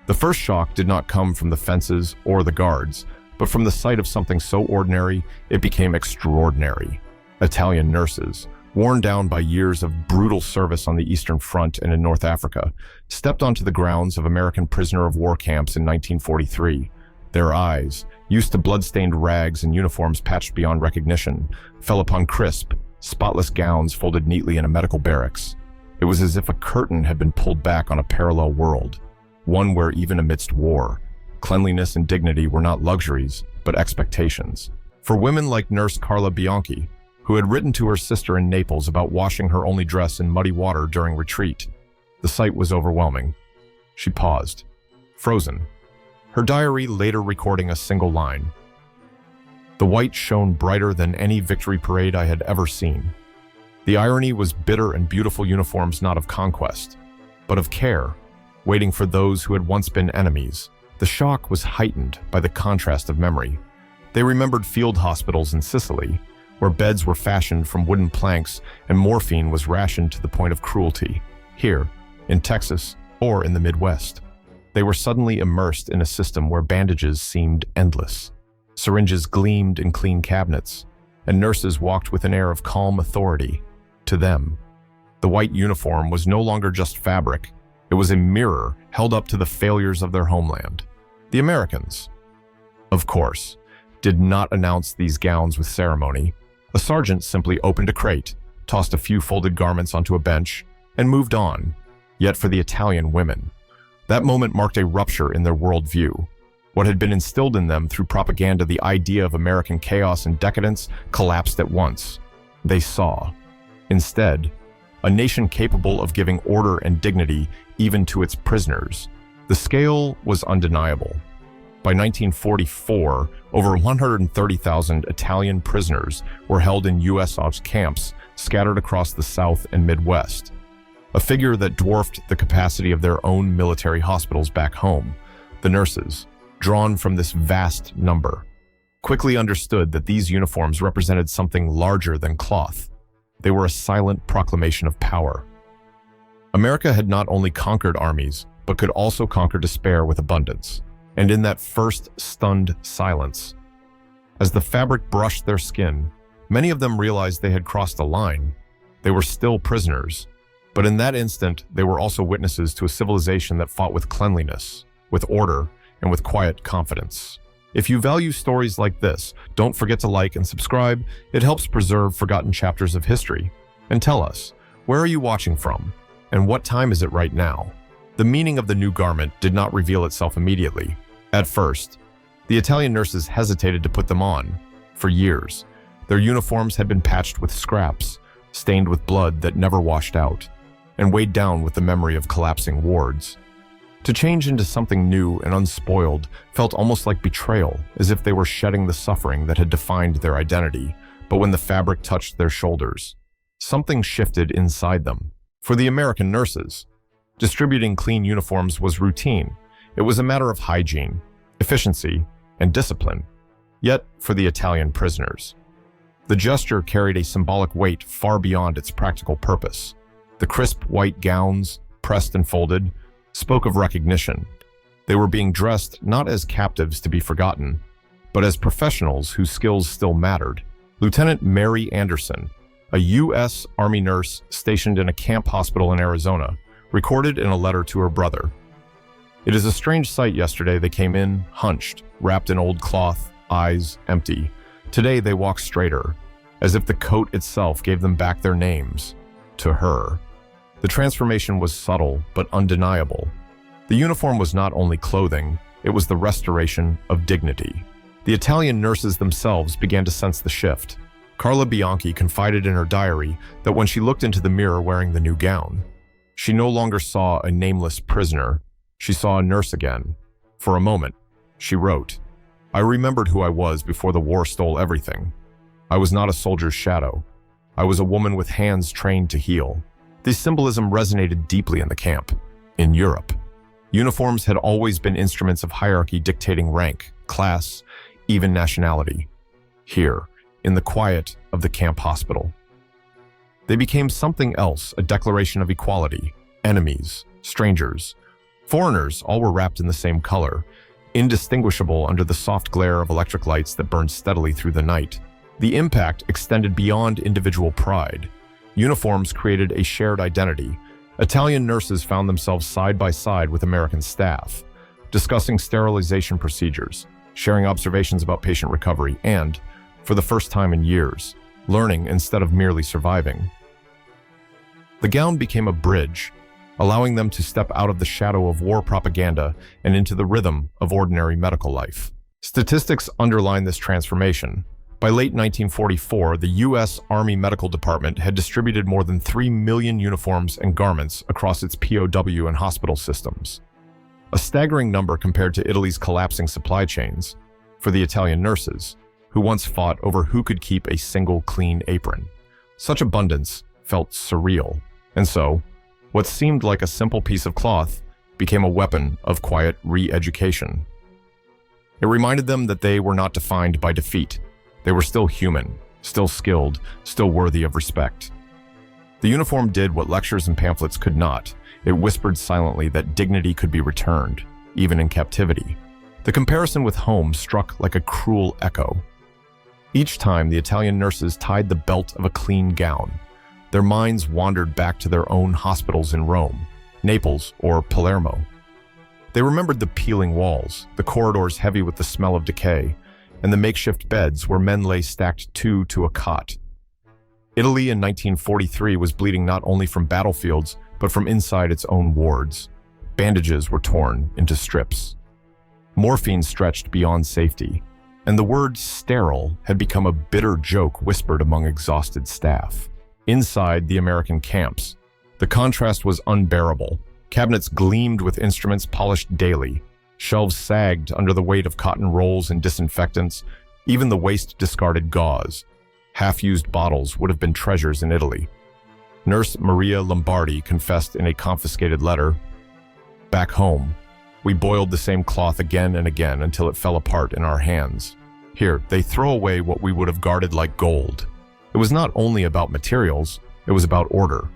The first shock did not come from the fences or the guards, but from the sight of something so ordinary it became extraordinary. Italian nurses, worn down by years of brutal service on the Eastern Front and in North Africa, stepped onto the grounds of American prisoner of war camps in 1943. Their eyes, used to blood-stained rags and uniforms patched beyond recognition, fell upon crisp, spotless gowns folded neatly in a medical barracks. It was as if a curtain had been pulled back on a parallel world, one where even amidst war, cleanliness and dignity were not luxuries, but expectations. For women like Nurse Carla Bianchi, who had written to her sister in Naples about washing her only dress in muddy water during retreat, the sight was overwhelming. She paused, frozen, her diary later recording a single line. The white shone brighter than any victory parade I had ever seen. The irony was bitter and beautiful uniforms not of conquest, but of care, waiting for those who had once been enemies. The shock was heightened by the contrast of memory. They remembered field hospitals in Sicily, where beds were fashioned from wooden planks and morphine was rationed to the point of cruelty. Here, in Texas, or in the Midwest, they were suddenly immersed in a system where bandages seemed endless. Syringes gleamed in clean cabinets, and nurses walked with an air of calm authority. To them, the white uniform was no longer just fabric. It was a mirror held up to the failures of their homeland. The Americans, of course, did not announce these gowns with ceremony. A sergeant simply opened a crate, tossed a few folded garments onto a bench, and moved on. Yet for the Italian women, that moment marked a rupture in their worldview. What had been instilled in them through propaganda, the idea of American chaos and decadence, collapsed at once. They saw, instead, a nation capable of giving order and dignity even to its prisoners. The scale was undeniable. By 1944, over 130,000 Italian prisoners were held in U.S. camps scattered across the South and Midwest, a figure that dwarfed the capacity of their own military hospitals back home. The nurses, drawn from this vast number, quickly understood that these uniforms represented something larger than cloth. They were a silent proclamation of power. America had not only conquered armies, but could also conquer despair with abundance. And in that first stunned silence, as the fabric brushed their skin, many of them realized they had crossed a line. They were still prisoners, but in that instant, they were also witnesses to a civilization that fought with cleanliness, with order, and with quiet confidence. If you value stories like this, don't forget to like and subscribe. It helps preserve forgotten chapters of history. And tell us, where are you watching from? And what time is it right now? The meaning of the new garment did not reveal itself immediately. At first, the Italian nurses hesitated to put them on. For years, their uniforms had been patched with scraps, stained with blood that never washed out, and weighed down with the memory of collapsing wards. To change into something new and unspoiled felt almost like betrayal, as if they were shedding the suffering that had defined their identity. But when the fabric touched their shoulders, something shifted inside them. For the American nurses, distributing clean uniforms was routine. It was a matter of hygiene, efficiency, and discipline. Yet, for the Italian prisoners, the gesture carried a symbolic weight far beyond its practical purpose. The crisp white gowns, pressed and folded, spoke of recognition. They were being dressed not as captives to be forgotten, but as professionals whose skills still mattered. Lieutenant Mary Anderson, a U.S. Army nurse stationed in a camp hospital in Arizona, recorded in a letter to her brother. "It is a strange sight. Yesterday they came in, hunched, wrapped in old cloth, eyes empty. Today they walk straighter, as if the coat itself gave them back their names. To her." The transformation was subtle but undeniable. The uniform was not only clothing, it was the restoration of dignity. The Italian nurses themselves began to sense the shift. Carla Bianchi confided in her diary that when she looked into the mirror wearing the new gown, she no longer saw a nameless prisoner. She saw a nurse again. For a moment, she wrote, "I remembered who I was before the war stole everything. I was not a soldier's shadow. I was a woman with hands trained to heal." This symbolism resonated deeply in the camp. In Europe, uniforms had always been instruments of hierarchy dictating rank, class, even nationality. Here, in the quiet of the camp hospital, they became something else, a declaration of equality. Enemies, strangers, Foreigners all were wrapped in the same color, indistinguishable under the soft glare of electric lights that burned steadily through the night. The impact extended beyond individual pride. Uniforms created a shared identity. Italian nurses found themselves side by side with American staff, discussing sterilization procedures, sharing observations about patient recovery, and, for the first time in years, learning instead of merely surviving. The gown became a bridge, allowing them to step out of the shadow of war propaganda and into the rhythm of ordinary medical life. Statistics underline this transformation. By late 1944, the U.S. Army Medical Department had distributed more than 3 million uniforms and garments across its POW and hospital systems. A staggering number compared to Italy's collapsing supply chains for the Italian nurses, who once fought over who could keep a single clean apron. Such abundance felt surreal, and so, what seemed like a simple piece of cloth became a weapon of quiet re-education. It reminded them that they were not defined by defeat. They were still human, still skilled, still worthy of respect. The uniform did what lectures and pamphlets could not. It whispered silently that dignity could be returned, even in captivity. The comparison with home struck like a cruel echo. Each time the Italian nurses tied the belt of a clean gown, their minds wandered back to their own hospitals in Rome, Naples, or Palermo. They remembered the peeling walls, the corridors heavy with the smell of decay, and the makeshift beds where men lay stacked two to a cot. Italy in 1943 was bleeding not only from battlefields, but from inside its own wards. Bandages were torn into strips. Morphine stretched beyond safety, and the word sterile had become a bitter joke whispered among exhausted staff. Inside the American camps, the contrast was unbearable. Cabinets gleamed with instruments polished daily. Shelves sagged under the weight of cotton rolls and disinfectants, even the waste-discarded gauze. Half-used bottles would have been treasures in Italy. Nurse Maria Lombardi confessed in a confiscated letter, "Back home, we boiled the same cloth again and again until it fell apart in our hands. Here, they throw away what we would have guarded like gold." It was not only about materials, it was about order.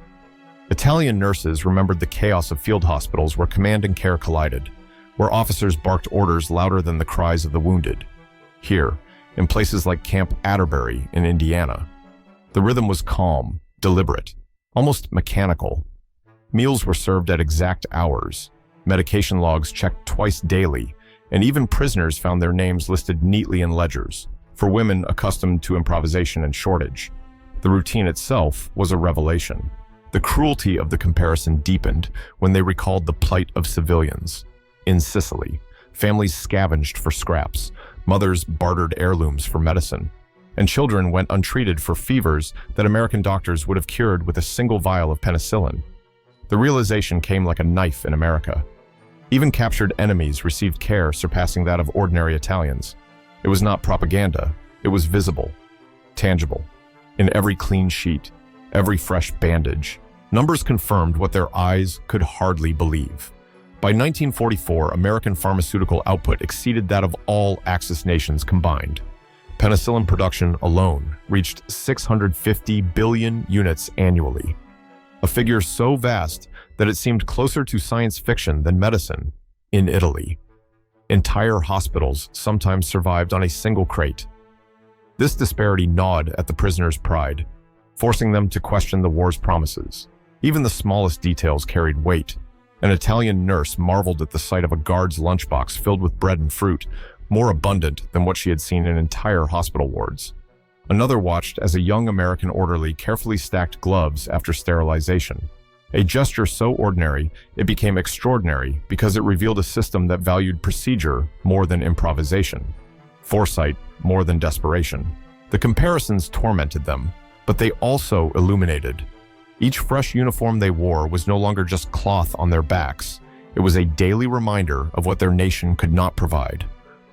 Italian nurses remembered the chaos of field hospitals where command and care collided, where officers barked orders louder than the cries of the wounded. Here, in places like Camp Atterbury in Indiana, the rhythm was calm, deliberate, almost mechanical. Meals were served at exact hours, medication logs checked twice daily, and even prisoners found their names listed neatly in ledgers. For women accustomed to improvisation and shortage, the routine itself was a revelation. The cruelty of the comparison deepened when they recalled the plight of civilians. In Sicily, families scavenged for scraps, mothers bartered heirlooms for medicine, and children went untreated for fevers that American doctors would have cured with a single vial of penicillin. The realization came like a knife in America. Even captured enemies received care surpassing that of ordinary Italians. It was not propaganda, it was visible, tangible. In every clean sheet, every fresh bandage, numbers confirmed what their eyes could hardly believe. By 1944, American pharmaceutical output exceeded that of all Axis nations combined. Penicillin production alone reached 650 billion units annually, a figure so vast that it seemed closer to science fiction than medicine in Italy. Entire hospitals sometimes survived on a single crate. This disparity gnawed at the prisoners' pride, forcing them to question the war's promises. Even the smallest details carried weight. An Italian nurse marveled at the sight of a guard's lunchbox filled with bread and fruit, more abundant than what she had seen in entire hospital wards. Another watched as a young American orderly carefully stacked gloves after sterilization. A gesture so ordinary, it became extraordinary because it revealed a system that valued procedure more than improvisation, foresight more than desperation. The comparisons tormented them, but they also illuminated. Each fresh uniform they wore was no longer just cloth on their backs. It was a daily reminder of what their nation could not provide,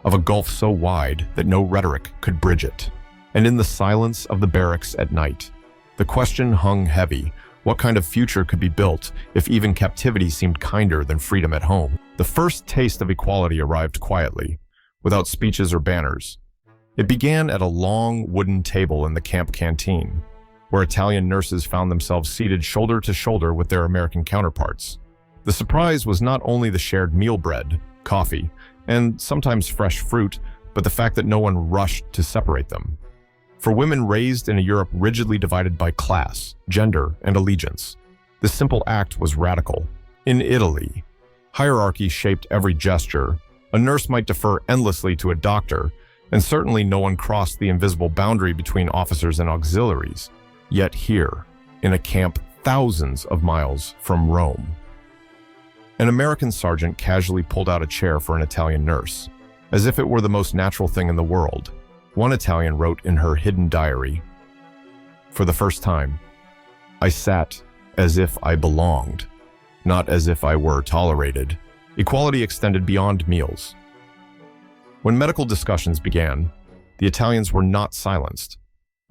of a gulf so wide that no rhetoric could bridge it. And in the silence of the barracks at night, the question hung heavy. What kind of future could be built if even captivity seemed kinder than freedom at home? The first taste of equality arrived quietly, without speeches or banners. It began at a long wooden table in the camp canteen, where Italian nurses found themselves seated shoulder to shoulder with their American counterparts. The surprise was not only the shared meal bread, coffee, and sometimes fresh fruit, but the fact that no one rushed to separate them. For women raised in a Europe rigidly divided by class, gender, and allegiance, this simple act was radical. In Italy, hierarchy shaped every gesture. A nurse might defer endlessly to a doctor, and certainly no one crossed the invisible boundary between officers and auxiliaries. Yet here, in a camp thousands of miles from Rome, an American sergeant casually pulled out a chair for an Italian nurse, as if it were the most natural thing in the world. One Italian wrote in her hidden diary, "For the first time, I sat as if I belonged, not as if I were tolerated." Equality extended beyond meals. When medical discussions began, the Italians were not silenced.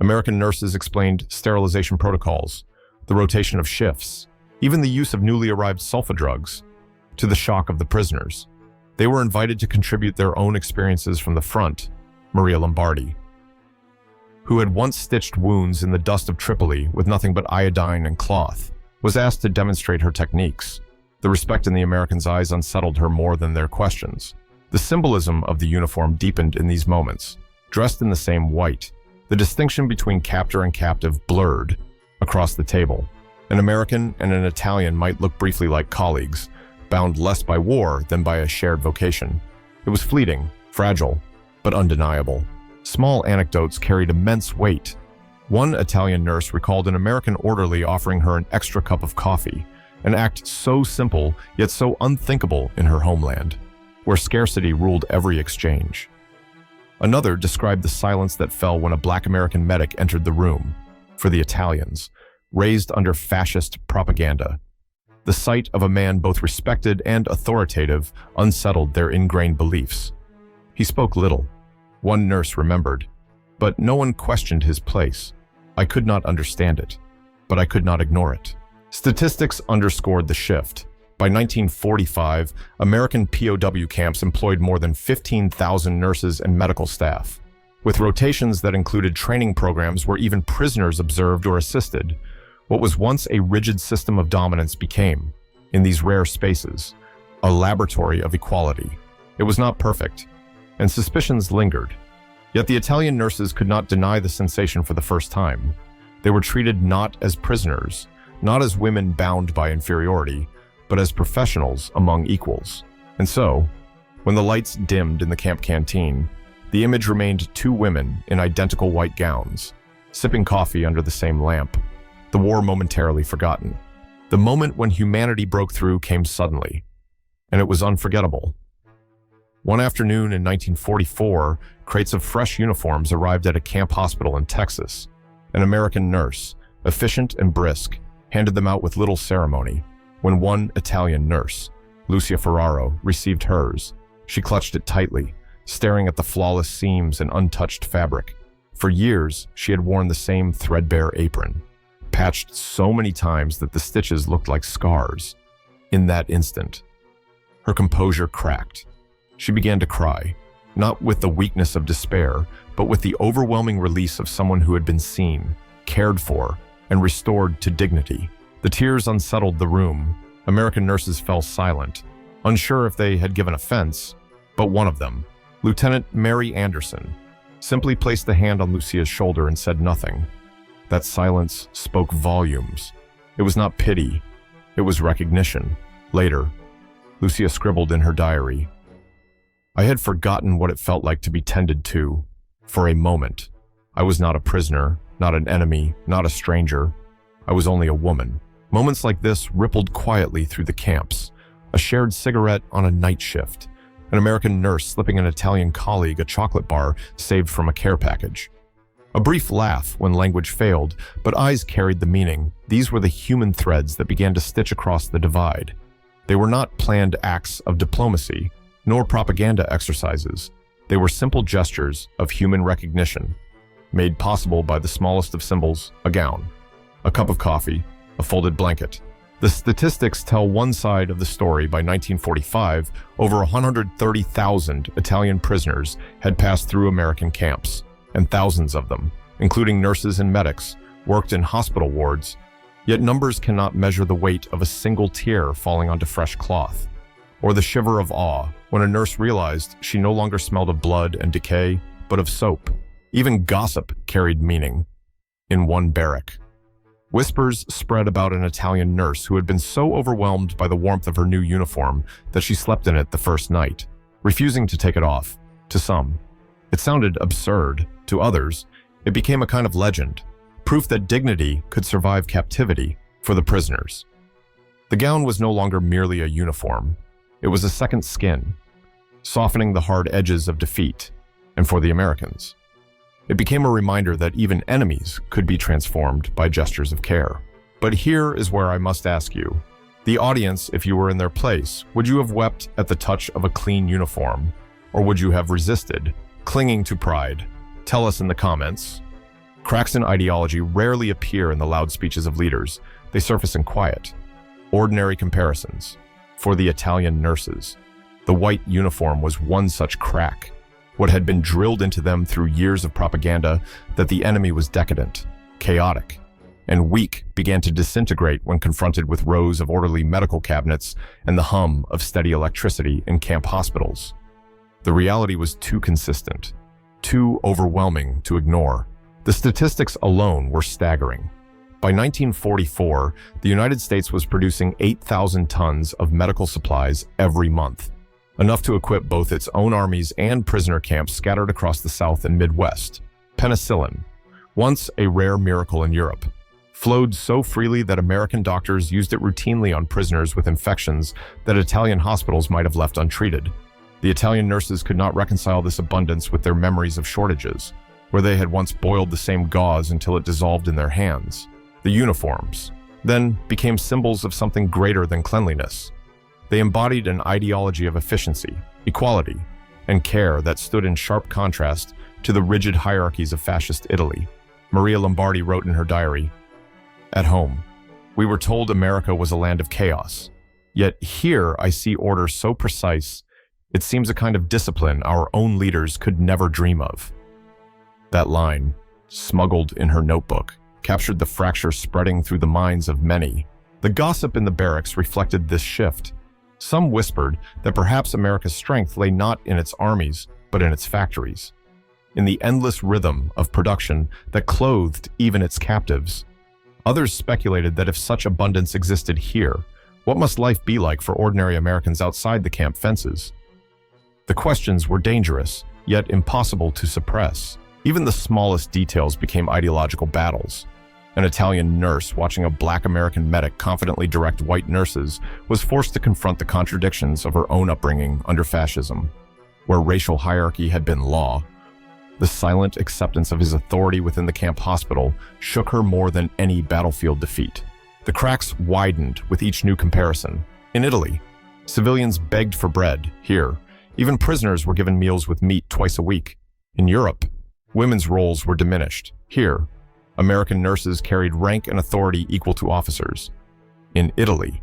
American nurses explained sterilization protocols, the rotation of shifts, even the use of newly arrived sulfa drugs, to the shock of the prisoners. They were invited to contribute their own experiences from the front. Maria Lombardi, who had once stitched wounds in the dust of Tripoli with nothing but iodine and cloth, was asked to demonstrate her techniques. The respect in the Americans' eyes unsettled her more than their questions. The symbolism of the uniform deepened in these moments. Dressed in the same white, the distinction between captor and captive blurred across the table. An American and an Italian might look briefly like colleagues, bound less by war than by a shared vocation. It was fleeting, fragile, but undeniable. Small anecdotes carried immense weight. One Italian nurse recalled an American orderly offering her an extra cup of coffee, an act so simple yet so unthinkable in her homeland, where scarcity ruled every exchange. Another described the silence that fell when a Black American medic entered the room. For the Italians, raised under fascist propaganda, the sight of a man both respected and authoritative unsettled their ingrained beliefs. He spoke little, one nurse remembered, but no one questioned his place. "I could not understand it, but I could not ignore it." Statistics underscored the shift. By 1945, American POW camps employed more than 15,000 nurses and medical staff, with rotations that included training programs where even prisoners observed or assisted. What was once a rigid system of dominance became, in these rare spaces, a laboratory of equality. It was not perfect, and suspicions lingered. Yet the Italian nurses could not deny the sensation for the first time. They were treated not as prisoners, not as women bound by inferiority, but as professionals among equals. And so, when the lights dimmed in the camp canteen, the image remained two women in identical white gowns, sipping coffee under the same lamp, the war momentarily forgotten. The moment when humanity broke through came suddenly, and it was unforgettable. One afternoon in 1944, crates of fresh uniforms arrived at a camp hospital in Texas. An American nurse, efficient and brisk, handed them out with little ceremony. When one Italian nurse, Lucia Ferraro, received hers, she clutched it tightly, staring at the flawless seams and untouched fabric. For years, she had worn the same threadbare apron, patched so many times that the stitches looked like scars. In that instant, her composure cracked. She began to cry, not with the weakness of despair, but with the overwhelming release of someone who had been seen, cared for, and restored to dignity. The tears unsettled the room. American nurses fell silent, unsure if they had given offense, but one of them, Lieutenant Mary Anderson, simply placed a hand on Lucia's shoulder and said nothing. That silence spoke volumes. It was not pity, it was recognition. Later, Lucia scribbled in her diary, "I had forgotten what it felt like to be tended to. For a moment, I was not a prisoner, not an enemy, not a stranger. I was only a woman." Moments like this rippled quietly through the camps. A shared cigarette on a night shift. An American nurse slipping an Italian colleague a chocolate bar saved from a care package. A brief laugh when language failed, but eyes carried the meaning. These were the human threads that began to stitch across the divide. They were not planned acts of diplomacy, nor propaganda exercises. They were simple gestures of human recognition, made possible by the smallest of symbols, a gown, a cup of coffee, a folded blanket. The statistics tell one side of the story. By 1945, over 130,000 Italian prisoners had passed through American camps, and thousands of them, including nurses and medics, worked in hospital wards, Yet numbers cannot measure the weight of a single tear falling onto fresh cloth, or the shiver of awe when a nurse realized she no longer smelled of blood and decay, but of soap. Even gossip carried meaning. In one barrack, whispers spread about an Italian nurse who had been so overwhelmed by the warmth of her new uniform that she slept in it the first night, refusing to take it off. To some, it sounded absurd. To others, it became a kind of legend, proof that dignity could survive captivity for the prisoners. The gown was no longer merely a uniform. It was a second skin, softening the hard edges of defeat, and for the Americans, it became a reminder that even enemies could be transformed by gestures of care. But here is where I must ask you, the audience, if you were in their place, would you have wept at the touch of a clean uniform, or would you have resisted, clinging to pride? Tell us in the comments. Cracks in ideology rarely appear in the loud speeches of leaders. They surface in quiet, ordinary comparisons. For the Italian nurses, the white uniform was one such crack, what had been drilled into them through years of propaganda that the enemy was decadent, chaotic, and weak began to disintegrate when confronted with rows of orderly medical cabinets and the hum of steady electricity in camp hospitals. The reality was too consistent, too overwhelming to ignore. The statistics alone were staggering. By 1944, the United States was producing 8,000 tons of medical supplies every month, enough to equip both its own armies and prisoner camps scattered across the South and Midwest. Penicillin, once a rare miracle in Europe, flowed so freely that American doctors used it routinely on prisoners with infections that Italian hospitals might have left untreated. The Italian nurses could not reconcile this abundance with their memories of shortages, where they had once boiled the same gauze until it dissolved in their hands. The uniforms then became symbols of something greater than cleanliness. They embodied an ideology of efficiency, equality, and care that stood in sharp contrast to the rigid hierarchies of fascist Italy. Maria Lombardi wrote in her diary, "At home, we were told America was a land of chaos. Yet here I see order so precise, it seems a kind of discipline our own leaders could never dream of." That line, smuggled in her notebook, captured the fracture spreading through the minds of many. The gossip in the barracks reflected this shift. Some whispered that perhaps America's strength lay not in its armies, but in its factories, in the endless rhythm of production that clothed even its captives. Others speculated that if such abundance existed here, what must life be like for ordinary Americans outside the camp fences? The questions were dangerous, yet impossible to suppress. Even the smallest details became ideological battles. An Italian nurse watching a black American medic confidently direct white nurses was forced to confront the contradictions of her own upbringing under fascism, where racial hierarchy had been law. The silent acceptance of his authority within the camp hospital shook her more than any battlefield defeat. The cracks widened with each new comparison. In Italy, civilians begged for bread. Here, even prisoners were given meals with meat twice a week. In Europe, women's roles were diminished. Here, American nurses carried rank and authority equal to officers. In Italy,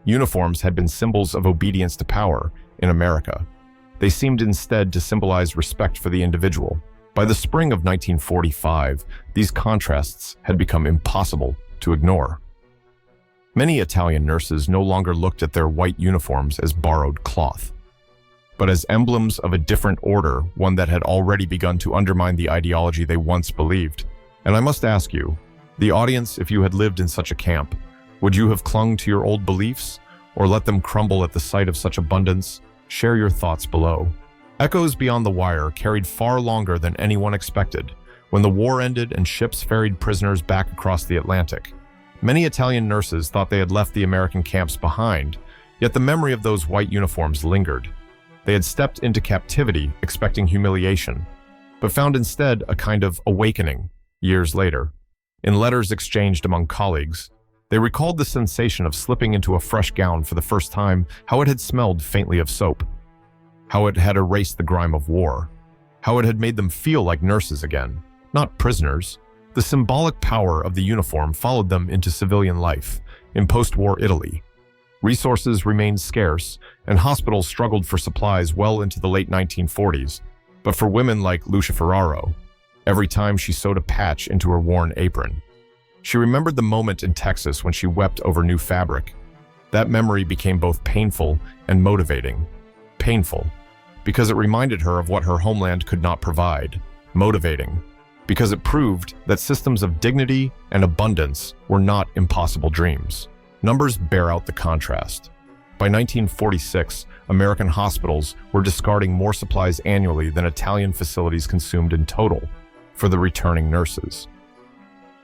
uniforms had been symbols of obedience to power. In America, they seemed instead to symbolize respect for the individual. By the spring of 1945, these contrasts had become impossible to ignore. Many Italian nurses no longer looked at their white uniforms as borrowed cloth, but as emblems of a different order, one that had already begun to undermine the ideology they once believed. And I must ask you, the audience, if you had lived in such a camp, would you have clung to your old beliefs or let them crumble at the sight of such abundance? Share your thoughts below. Echoes beyond the wire carried far longer than anyone expected. When the war ended and ships ferried prisoners back across the Atlantic, many Italian nurses thought they had left the American camps behind, yet the memory of those white uniforms lingered. They had stepped into captivity expecting humiliation, but found instead a kind of awakening. Years later, in letters exchanged among colleagues, they recalled the sensation of slipping into a fresh gown for the first time, how it had smelled faintly of soap, how it had erased the grime of war, how it had made them feel like nurses again, not prisoners. The symbolic power of the uniform followed them into civilian life. In post-war Italy, resources remained scarce, and hospitals struggled for supplies well into the late 1940s. But for women like Lucia Ferraro, every time she sewed a patch into her worn apron, She remembered the moment in Texas when she wept over new fabric. That memory became both painful and motivating. Painful, because it reminded her of what her homeland could not provide. Motivating, because it proved that systems of dignity and abundance were not impossible dreams. Numbers bear out the contrast. By 1946, American hospitals were discarding more supplies annually than Italian facilities consumed in total for the returning nurses.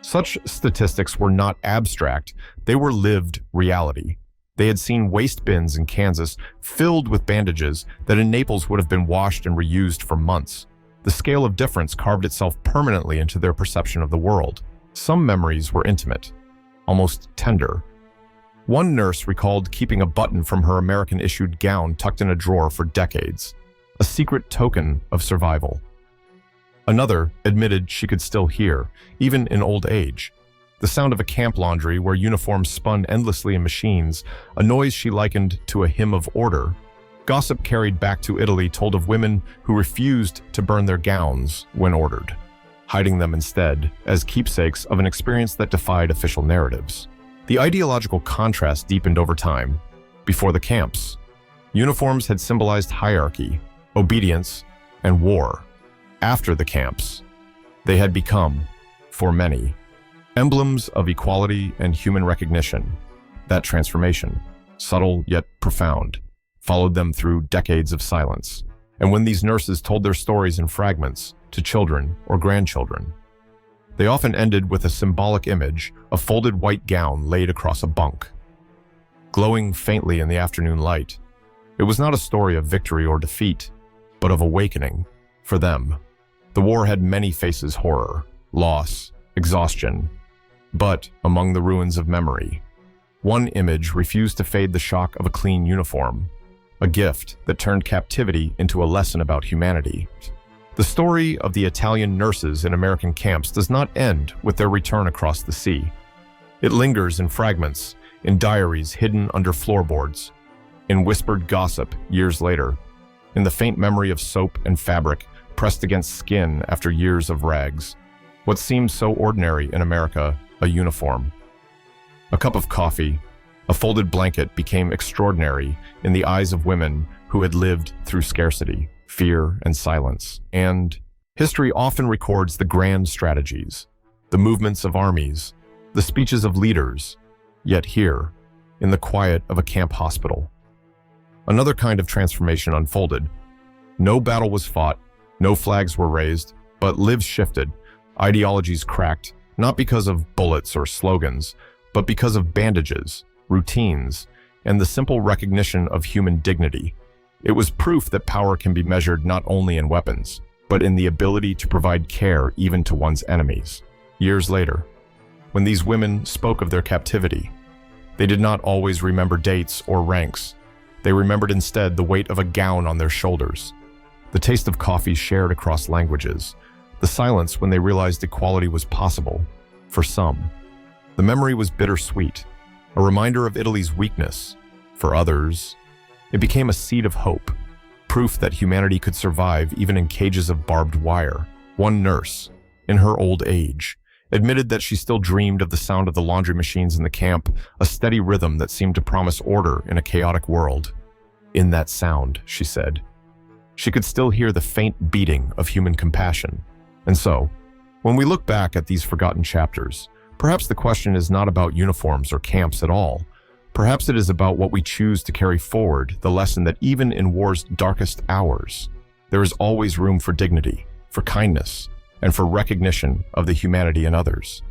Such statistics were not abstract, they were lived reality. They had seen waste bins in Kansas filled with bandages that in Naples would have been washed and reused for months. The scale of difference carved itself permanently into their perception of the world. Some memories were intimate, almost tender. One nurse recalled keeping a button from her American-issued gown tucked in a drawer for decades, a secret token of survival. Another admitted she could still hear, even in old age, the sound of a camp laundry where uniforms spun endlessly in machines, a noise she likened to a hymn of order. Gossip carried back to Italy told of women who refused to burn their gowns when ordered, hiding them instead as keepsakes of an experience that defied official narratives. The ideological contrast deepened over time. Before the camps, uniforms had symbolized hierarchy, obedience, and war. After the camps, they had become, for many, emblems of equality and human recognition. That transformation, subtle yet profound, followed them through decades of silence. And when these nurses told their stories in fragments to children or grandchildren, they often ended with a symbolic image, a folded white gown laid across a bunk, glowing faintly in the afternoon light. It was not a story of victory or defeat, but of awakening. For them, the war had many faces: horror, loss, exhaustion. But among the ruins of memory, one image refused to fade: the shock of a clean uniform, a gift that turned captivity into a lesson about humanity. The story of the Italian nurses in American camps does not end with their return across the sea. It lingers in fragments, in diaries hidden under floorboards, in whispered gossip years later, in the faint memory of soap and fabric pressed against skin after years of rags. What seemed so ordinary in America, a uniform, a cup of coffee, a folded blanket, became extraordinary in the eyes of women who had lived through scarcity, fear, and silence. And history often records the grand strategies, the movements of armies, the speeches of leaders. Yet here, in the quiet of a camp hospital, another kind of transformation unfolded. No battle was fought, no flags were raised, but lives shifted, ideologies cracked, not because of bullets or slogans, but because of bandages, routines, and the simple recognition of human dignity. It was proof that power can be measured not only in weapons, but in the ability to provide care even to one's enemies. Years later, when these women spoke of their captivity, they did not always remember dates or ranks. They remembered instead the weight of a gown on their shoulders, the taste of coffee shared across languages, the silence when they realized equality was possible. For some, the memory was bittersweet, a reminder of Italy's weakness. For others, it became a seed of hope, proof that humanity could survive even in cages of barbed wire. One nurse, in her old age, admitted that she still dreamed of the sound of the laundry machines in the camp, a steady rhythm that seemed to promise order in a chaotic world. In that sound, she said, she could still hear the faint beating of human compassion. And so, when we look back at these forgotten chapters, perhaps the question is not about uniforms or camps at all. Perhaps it is about what we choose to carry forward, the lesson that even in war's darkest hours, there is always room for dignity, for kindness, and for recognition of the humanity in others.